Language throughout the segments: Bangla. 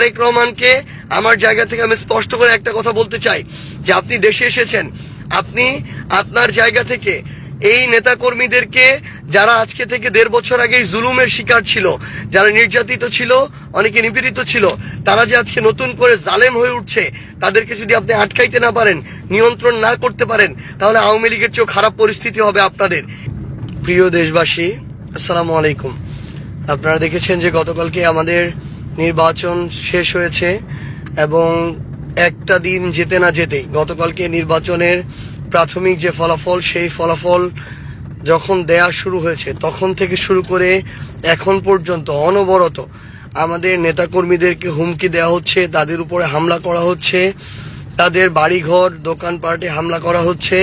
তারেক রহমানকে আমার জায়গা থেকে আমি স্পষ্ট করে একটা কথা বলতে চাই যে আপনি দেশে এসেছেন, আপনি আপনার জায়গা থেকে এই নেতাকর্মীদেরকে, যারা আজকে থেকে 1.5 বছর আগেই জুলুমের শিকার ছিল, যারা নির্যাতিত ছিল, অনেকে নিপীড়িত ছিল, তারা যে আজকে নতুন করে জালেম হয়ে উঠছে, তাদেরকে যদি আপনি আটকাইতে না পারেন, নিয়ন্ত্রণ না করতে পারেন, তাহলে আওয়ামী লীগের চেয়েও খারাপ পরিস্থিতি হবে আপনাদের। প্রিয় দেশবাসী, আসসালামু আলাইকুম। আপনারা দেখেছেন যে গতকালকে আমাদের নির্বাচন শেষ হয়েছে এবং একটা দিন যেতে না যেতেই গতকালকে নির্বাচনের প্রাথমিক যে ফলাফল, সেই ফলাফল যখন দেয়া শুরু হয়েছে তখন থেকে শুরু করে এখন পর্যন্ত অনবরত আমাদের নেতাকর্মীদেরকে হুমকি দেওয়া হচ্ছে, তাদের উপরে হামলা করা হচ্ছে, তাদের বাড়িঘর দোকানপাটে হামলা করা হচ্ছে।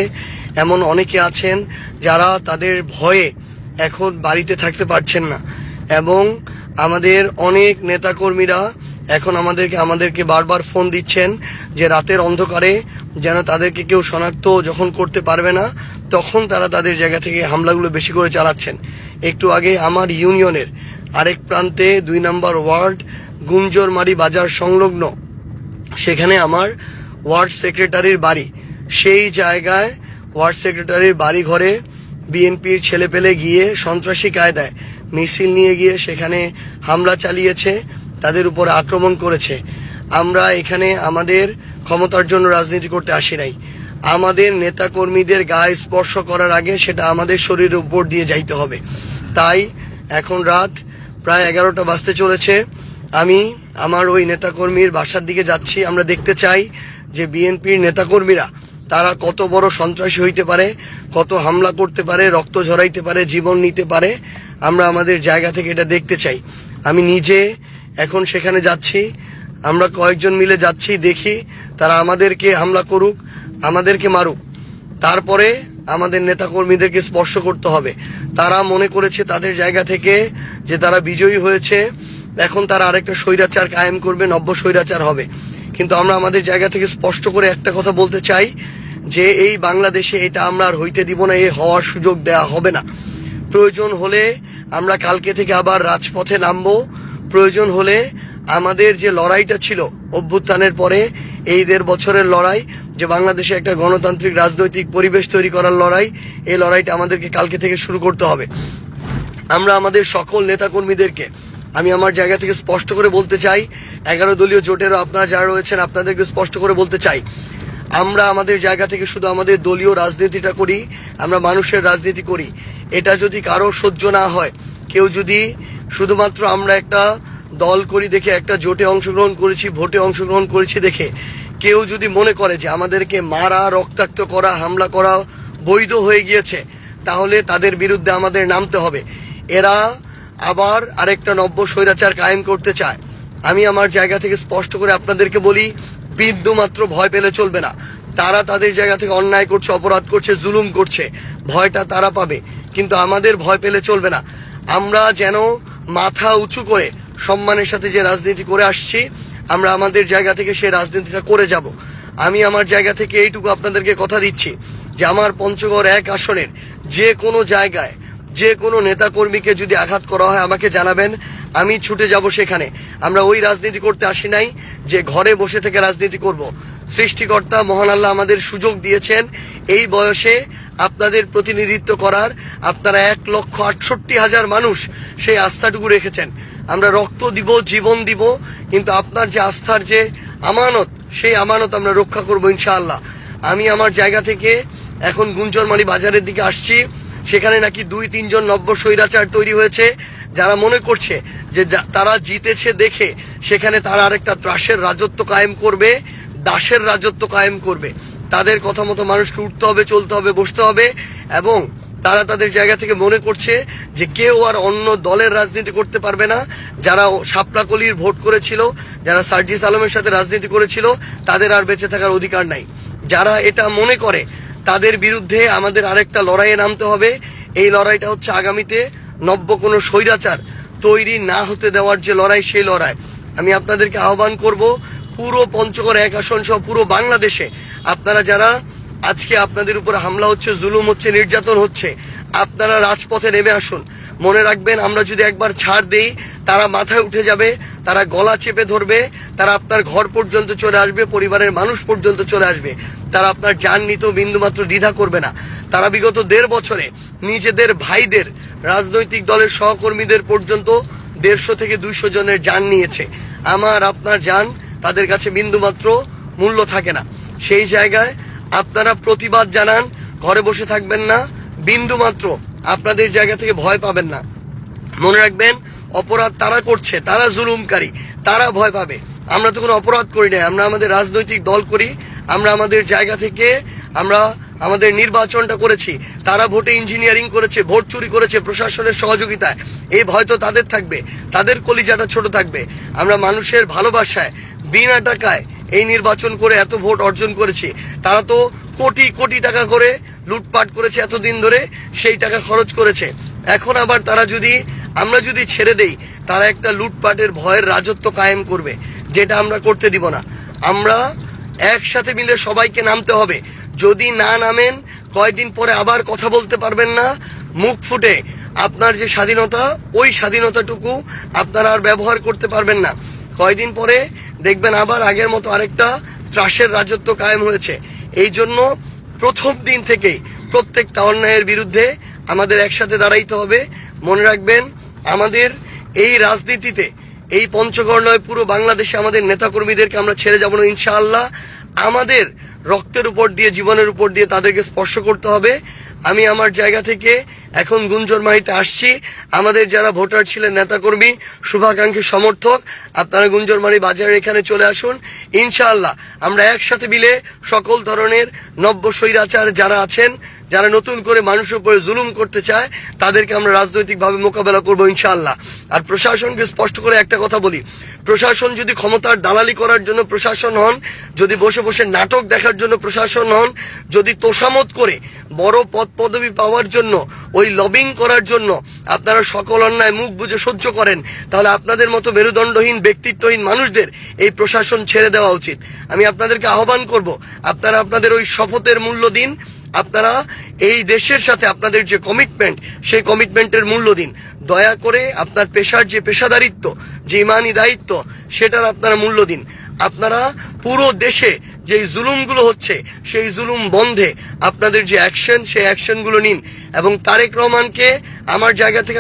এমন অনেকে আছেন যারা তাদের ভয়ে এখন বাড়িতে থাকতে পারছেন না এবং আমাদের অনেক নেতাকর্মীরা এখন আমাদেরকে বারবার ফোন দিচ্ছেন যে রাতের অন্ধকারে যেন তাদেরকে কেউ শনাক্ত যখন করতে পারবে না তখন তারা তাদের জায়গা থেকে হামলাগুলো বেশি করে চালাচ্ছেন। একটু আগে আমার ইউনিয়নের আরেক প্রান্তে 2 নম্বর ওয়ার্ড গুঞ্জরমারি বাজার সংলগ্ন, সেখানে আমার ওয়ার্ড সেক্রেটারির বাড়ি, সেই জায়গায় ওয়ার্ড সেক্রেটারির বাড়ি ঘরে বিএনপির ছেলেপেলে গিয়ে সন্ত্রাসী কায়দায় মিছিল নিয়ে গিয়ে সেখানে হামলা চালিয়েছে, তাদের উপর আক্রমণ করেছে। আমরা এখানে আমাদের ক্ষমতার জন্য রাজনীতি করতে আসি নাই। আমাদের নেতাকর্মীদের গায়ে স্পর্শ করার আগে সেটা আমাদের শরীরের উপর দিয়ে যাইতে হবে। তাই এখন রাত প্রায় 11টা বাজতে চলেছে, আমি আমার ওই নেতাকর্মীর বাসার দিকে যাচ্ছি। আমরা দেখতে চাই যে বিএনপির নেতাকর্মীরা তারা কত বড় সন্ত্রাসী হইতে পারে, কত হামলা করতে পারে, রক্ত ঝরাইতে পারে, জীবন নিতে পারে। আমরা আমাদের জায়গা থেকে এটা দেখতে চাই। আমি নিজে এখন সেখানে যাচ্ছি, আমরা কয়েকজন মিলে যাচ্ছি, দেখি তারা আমাদেরকে হামলা করুক, আমাদেরকে মারুক, তারপরে আমাদের নেতাকর্মীদেরকে স্পর্শ করতে হবে। তারা মনে করেছে তাদের জায়গা থেকে যে তারা বিজয়ী হয়েছে, এখন তারা আরেকটা স্বৈরাচার কায়েম করবে, নব্য স্বৈরাচার হবে। কিন্তু আমরা আমাদের জায়গা থেকে স্পষ্ট করে একটা কথা বলতে চাই যে এই বাংলাদেশে এটা আমরা আর হইতে দিব না, এ হওয়ার সুযোগ দেয়া হবে না। প্রয়োজন হলে আমরা কালকে থেকে আবার রাজপথে নামবো। প্রয়োজন হলে আমাদের যে লড়াইটা ছিল অভ্যুত্থানের পরে, এই 1.5 বছরের লড়াই, যে বাংলাদেশে একটা গণতান্ত্রিক রাজনৈতিক পরিবেশ তৈরি করার লড়াই, এই লড়াইটা আমাদেরকে কালকে থেকে শুরু করতে হবে। আমরা আমাদের সকল নেতাকর্মীদেরকে আমি আমার জায়গা থেকে স্পষ্ট করে বলতে চাই, 11 দলীয় জোটেরও আপনারা যারা রয়েছেন আপনাদেরকে স্পষ্ট করে বলতে চাই, আমরা আমাদের জায়গা থেকে শুধু আমাদের দলীয় রাজনীতিটা করি, আমরা মানুষের রাজনীতি করি। এটা যদি কারো সহ্য না হয়, কেউ যদি শুধুমাত্র আমরা একটা দল করি দেখে, একটা জোটে অংশগ্রহণ করেছি, ভোটে অংশগ্রহণ করেছি দেখে কেউ যদি মনে করে যে আমাদেরকে মারা, রক্তাক্ত করা, হামলা করা বৈধ হয়ে গিয়েছে, তাহলে তাদের বিরুদ্ধে আমাদের নামতে হবে। এরা আবার আরেকটা নব্য স্বৈরাচার কায়েম করতে চায়। আমি আমার জায়গা থেকে স্পষ্ট করে আপনাদেরকে বলি, বিন্দু মাত্র ভয় পেলে চলবে না। তারা তাদের জায়গা থেকে অন্যায় করছে, অপরাধ করছে, জুলুম করছে, ভয়টা তারা পাবে, কিন্তু আমাদের ভয় পেলে চলবে না। আমরা যেন মাথা উঁচু করে সম্মানের সাথে যে রাজনীতি করে আসছি, আমরা আমাদের জায়গা থেকে সেই রাজনীতিটা করে যাব। আমি আমার জায়গা থেকে এইটুকু আপনাদেরকে কথা দিচ্ছি যে আমার পঞ্চগড় 1 আসনের যে কোনো জায়গায় যে কোনো নেতাকর্মীকে যদি আঘাত করা হয় আমাকে জানাবেন, আমি ছুটে যাব সেখানে। আমরা ওই রাজনীতি করতে আসি নাই যে ঘরে বসে থেকে রাজনীতি করব। সৃষ্টিকর্তা মহান আল্লাহ আমাদের সুযোগ দিয়েছেন এই বয়সে আপনাদের প্রতিনিধিত্ব করার। আপনারা 1,68,000 মানুষ সেই আস্থাটুকু রেখেছেন। আমরা রক্ত দিব, জীবন দিব, কিন্তু আপনার যে আস্থার যে আমানত, সেই আমানত আমরা রক্ষা করব ইনশাআল্লাহ। আমি আমার জায়গা থেকে এখন গুঞ্জরমারি বাজারের দিকে আসছি। সেখানে নাকি 2-3 জন নব্য স্বৈরাচার তৈরি হয়েছে, যারা মনে করছে যে তারা জিতেছে দেখে সেখানে তারা আরেকটা ত্রাসের রাজত্ব কায়েম করবে, দাসের রাজত্ব কায়েম করবে। তাদের কথা মতো মানুষকে উঠতে হবে, চলতে হবে, বসতে হবে। এবং তারা তাদের জায়গা থেকে মনে করছে যে কেউ আর অন্য দলের রাজনীতি করতে পারবে না। যারা শাপলাকলির ভোট করেছিল, যারা সার্জিস আলমের সাথে রাজনীতি করেছিল, তাদের আর বেঁচে থাকার অধিকার নাই। যারা এটা মনে করে তাদের বিরুদ্ধে আমাদের আরেকটা লড়াইয়ে নামতে হবে। এই লড়াইটা হচ্ছে আগামীতে নব্য কোনো স্বৈরাচার তৈরি না হতে দেওয়ার যে লড়াই, সেই লড়াই। আমি আপনাদেরকে আহ্বান করব, পুরো পঞ্চগড় 1 আসন সহ পুরো বাংলাদেশে আপনারা যারা আজকে আপনাদের উপর হামলা হচ্ছে, জুলুম হচ্ছে, নির্যাতন হচ্ছে, আপনারা রাজপথে নেমে আসুন। মনে রাখবেন, আমরা যদি একবার ছাড় দেই তারা মাথায় উঠে যাবে, তারা গলা চেপে ধরবে, তারা আপনার ঘর পর্যন্ত চলে আসবে, পরিবারের মানুষ পর্যন্ত চলে আসবে, তারা আপনার জান নিতেও বিন্দুমাত্র দ্বিধা করবে না। তারা বিগত 1.5 বছরে নিজেদের ভাইদের, রাজনৈতিক দলের সহকর্মীদের পর্যন্ত 150 থেকে 200 জনের জান নিয়েছে। আমার আপনার জান তাদের কাছে বিন্দুমাত্র মূল্য থাকে না। সেই জায়গায় আপনারা প্রতিবাদ জানান, ঘরে বসে থাকবেন না, বিন্দুমাত্র আপনাদের জায়গা থেকে ভয় পাবেন না। মনে রাখবেন, অপরাধ তারা করছে, তারা জুলুমকারী, তারা ভয় পাবে। আমরা তো কোনো অপরাধ করি না, আমরা আমাদের রাজনৈতিক দল করি, আমরা আমাদের জায়গা থেকে আমরা আমাদের নির্বাচনটা করেছি। তারা ভোটে ইঞ্জিনিয়ারিং করেছে, ভোট চুরি করেছে প্রশাসনের সহযোগিতায়। এই ভয় তো তাদের থাকবে, তাদের কলিজাটা ছোট থাকবে। আমরা মানুষের ভালোবাসায় বিনা টাকায় এই নির্বাচন করে এত ভোট অর্জন করেছি। তারা তো কোটি কোটি টাকা করে লুটপাট করেছে এতদিন ধরে, সেই টাকা খরচ করেছে। এখন আবার তারা যদি, আমরা যদি ছেড়ে দেই, তারা একটা লুটপাটের ভয়ের রাজত্ব কায়েম করবে, যেটা আমরা করতে দিব না। আমরা একসাথে মিলে সবাইকে নামতে হবে। যদি না নামেন, কয়েকদিন পরে আবার কথা বলতে পারবেন না মুখ ফুটে। আপনার যে স্বাধীনতা, ওই স্বাধীনতাটুকু আপনারা আর ব্যবহার করতে পারবেন না। কয়েকদিন পরে দেখবেন আবার আগের মতো আরেকটা ত্রাসের রাজত্ব কায়েম হয়েছে। এই জন্য প্রথম দিন থেকেই প্রত্যেকটা অন্যায়ের বিরুদ্ধে আমাদের একসাথে দাঁড়াইতে হবে। মনে রাখবেন, আমাদের এই রাজনীতিতে, এই পঞ্চগড় নয়, পুরো বাংলাদেশে আমাদের নেতাকর্মীদেরকে আমরা ছেড়ে যাব না ইনশাআল্লাহ। আমাদের রক্তের উপর দিয়ে, জীবনের উপর দিয়ে তাদেরকে স্পর্শ করতে হবে। আমি আমার জায়গা থেকে এখন গুঞ্জরমারিতে আসছি। আমাদের যারা ভোটার ছিলেন, নেতাকর্মী, শুভাকাঙ্ক্ষী, সমর্থক, আপনারা গুঞ্জরমারি বাজারের এখানে চলে আসুন। ইনশাআল্লাহ আমরা একসাথে মিলে সকল ধরনের নব্য স্বৈরাচার যারা আছেন, যারা নতুন করে মানুষের উপরে জুলুম করতে চায়, তাদেরকে আমরা রাজনৈতিকভাবে মোকাবেলা করবো ইনশাআল্লাহ। আর প্রশাসনকে স্পষ্ট করে একটা কথা বলি, প্রশাসন যদি ক্ষমতার দালালি করার জন্য প্রশাসন হন, যদি বসে বসে নাটক দেখার জন্য প্রশাসন হন, যদি তোষামত করে বড় পদ পদবি পাওয়ার জন্য, ওই লবিং করার জন্য আপনারা সকল অন্যায় মুখ বুজে সহ্য করেন, তাহলে আপনাদের মতো মেরুদণ্ডহীন, ব্যক্তিত্বহীন মানুষদের এই প্রশাসন ছেড়ে দেওয়া উচিত। আমি আপনাদেরকে আহ্বান করব, আপনারা আপনাদের ওই শপথের মূল্য দিন। আপনারা এই দেশের সাথে আপনাদের যে কমিটমেন্ট, সেই কমিটমেন্টের মূল্য দিন। দয়া করে আপনার পেশার যে পেশাদারিত্ব, যে ইমানি দায়িত্ব, সেটার আপনারা মূল্য দিন। আপনারা পুরো দেশে যে জুলুমগুলো হচ্ছে, সেই জুলুম বন্ধে আপনাদের যে অ্যাকশন, সেই অ্যাকশনগুলো নিন। এবং তারেক রহমানকে আমার জায়গা থেকে